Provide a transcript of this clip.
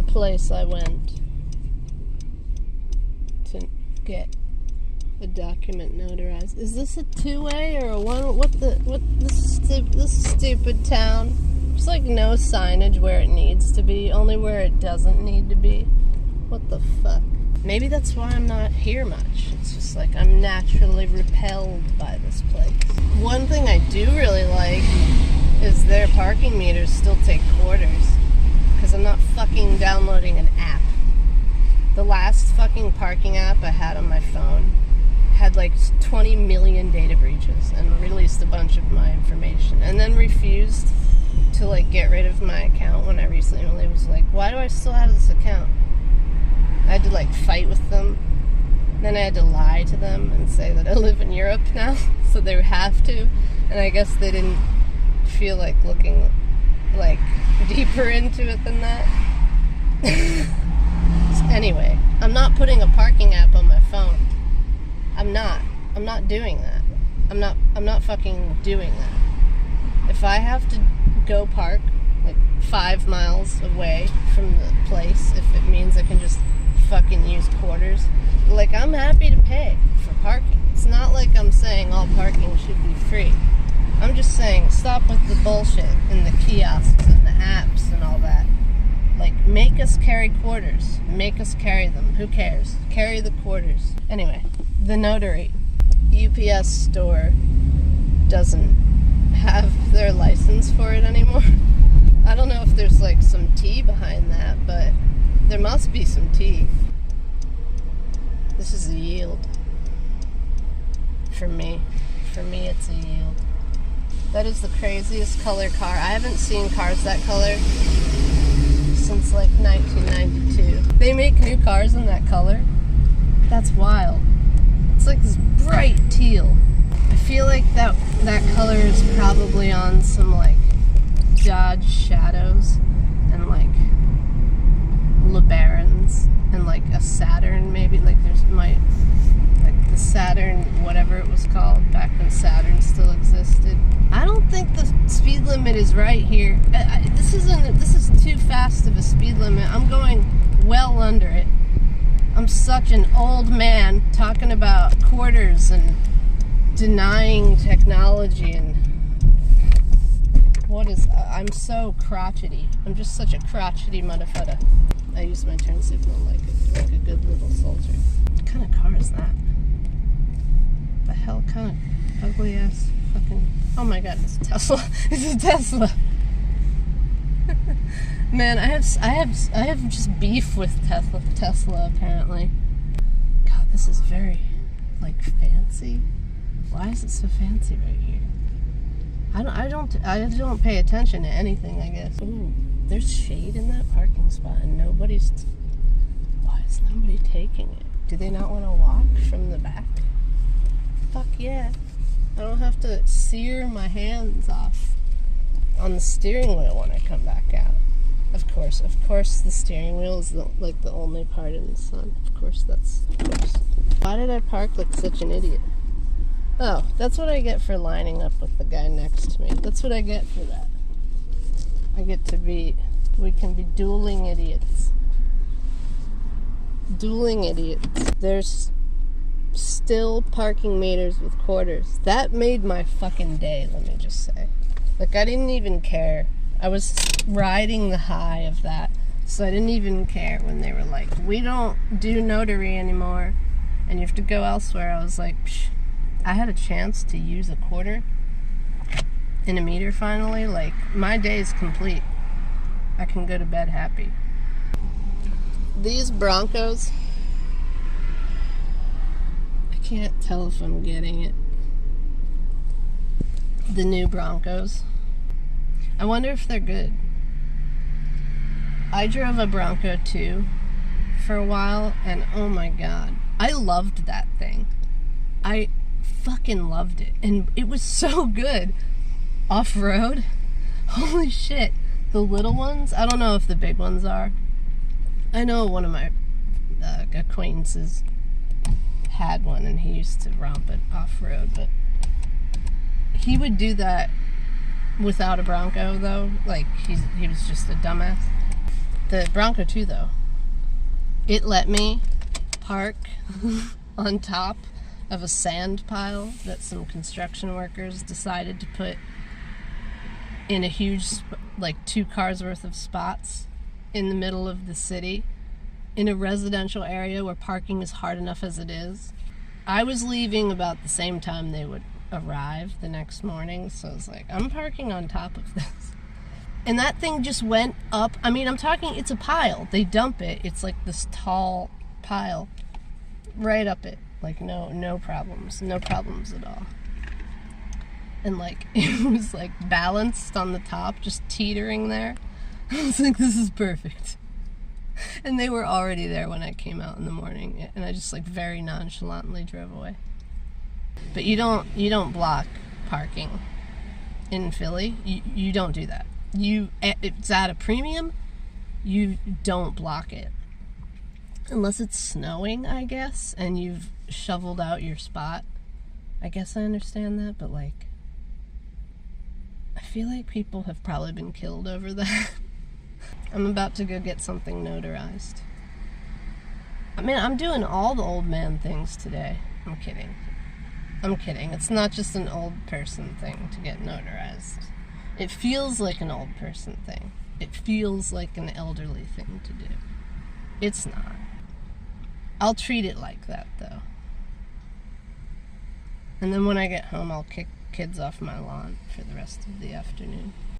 place I went to get a document notarized. Is this a two-way or a one? This stupid town? There's like no signage where it needs to be, only where it doesn't need to be. What the fuck? Maybe that's why I'm not here much. It's just like I'm naturally repelled by this place. One thing I do really like is their parking meters still take quarters, because I'm not fucking downloading an app. The last fucking parking app I had on my phone had like 20 million data breaches and released a bunch of my information, and then refused to like get rid of my account when I recently was like, why do I still have this account? I had to like fight with them. Then I had to lie to them and say that I live in Europe now, so they have to. And I guess they didn't feel like looking like deeper into it than that. Anyway, I'm not putting a parking app on my phone. I'm not doing that. I'm not fucking doing that. If I have to go park like 5 miles away from the place, if it means I can just fucking use quarters, like, I'm happy to pay for parking. It's not like I'm saying all parking should be free. I'm just saying stop with the bullshit and the kiosks and the apps and all that. Like, make us carry quarters. Make us carry them. Who cares? Carry the quarters. Anyway, the notary UPS store doesn't have their license for it anymore. I don't know if there's like some tea behind that, but there must be some tea. This is a yield. For me, it's a yield. That is the craziest color car. I haven't seen cars that color since like 1992. They make new cars in that color. That's wild. It's like this bright teal. I feel like that color is probably on some like Dodge Shadows and like LeBarons and like a Saturn maybe. Like there's like the Saturn, whatever it was called back when Saturn still existed. I don't think the speed limit is right here. This is too fast of a speed limit. I'm going well under it. I'm such an old man talking about quarters and denying technology and I'm so crotchety. I'm just such a crotchety motherfucker. I use my turn signal like a good little soldier. What kind of car is that? The hell kind of ugly ass fucking... Oh my god, it's a Tesla. It's a Tesla. Man, I have just beef with Tesla apparently. God, this is very like fancy. Why is it so fancy right here? I don't pay attention to anything, I guess. Ooh, there's shade in that parking spot and why is nobody taking it? Do they not want to walk from the back? Fuck yeah. I don't have to sear my hands off on the steering wheel when I come back out. Of course the steering wheel is the only part in the sun. Of course. Why did I park like such an idiot? Oh, that's what I get for lining up with the guy next to me. That's what I get for that. We can be dueling idiots. Dueling idiots. There's still parking meters with quarters. That made my fucking day, let me just say. Like, I didn't even care. I was riding the high of that, so I didn't even care when they were like, we don't do notary anymore, and you have to go elsewhere. I was like, psh. I had a chance to use a quarter in a meter finally. Like, my day is complete. I can go to bed happy. These Broncos, I can't tell if I'm getting it. The new Broncos. I wonder if they're good. I drove a Bronco too for a while, and oh my god, I loved that thing. I fucking loved it, and it was so good off-road. Holy shit. The little ones, I don't know if the big ones are. I know one of my acquaintances had one, and he used to romp it off-road, but he would do that without a Bronco, though. Like, he was just a dumbass. The Bronco too, though. It let me park on top of a sand pile that some construction workers decided to put in a huge, like 2 cars worth of spots in the middle of the city in a residential area where parking is hard enough as it is. I was leaving about the same time they would arrive the next morning, so I was like, I'm parking on top of this. And that thing just went up. I mean, I'm talking, it's a pile. They dump it. It's like this tall pile right up it. Like, no problems. No problems at all. And, like, it was, like, balanced on the top, just teetering there. I was like, this is perfect. And they were already there when I came out in the morning. And I just, like, very nonchalantly drove away. But you don't block parking in Philly. You don't do that. It's at a premium. You don't block it. Unless it's snowing, I guess, and you've shoveled out your spot. I guess I understand that, but, like, I feel like people have probably been killed over that. I'm about to go get something notarized. I mean, I'm doing all the old man things today. I'm kidding. It's not just an old person thing to get notarized. It feels like an old person thing. It feels like an elderly thing to do. It's not. I'll treat it like that, though. And then when I get home, I'll kick kids off my lawn for the rest of the afternoon.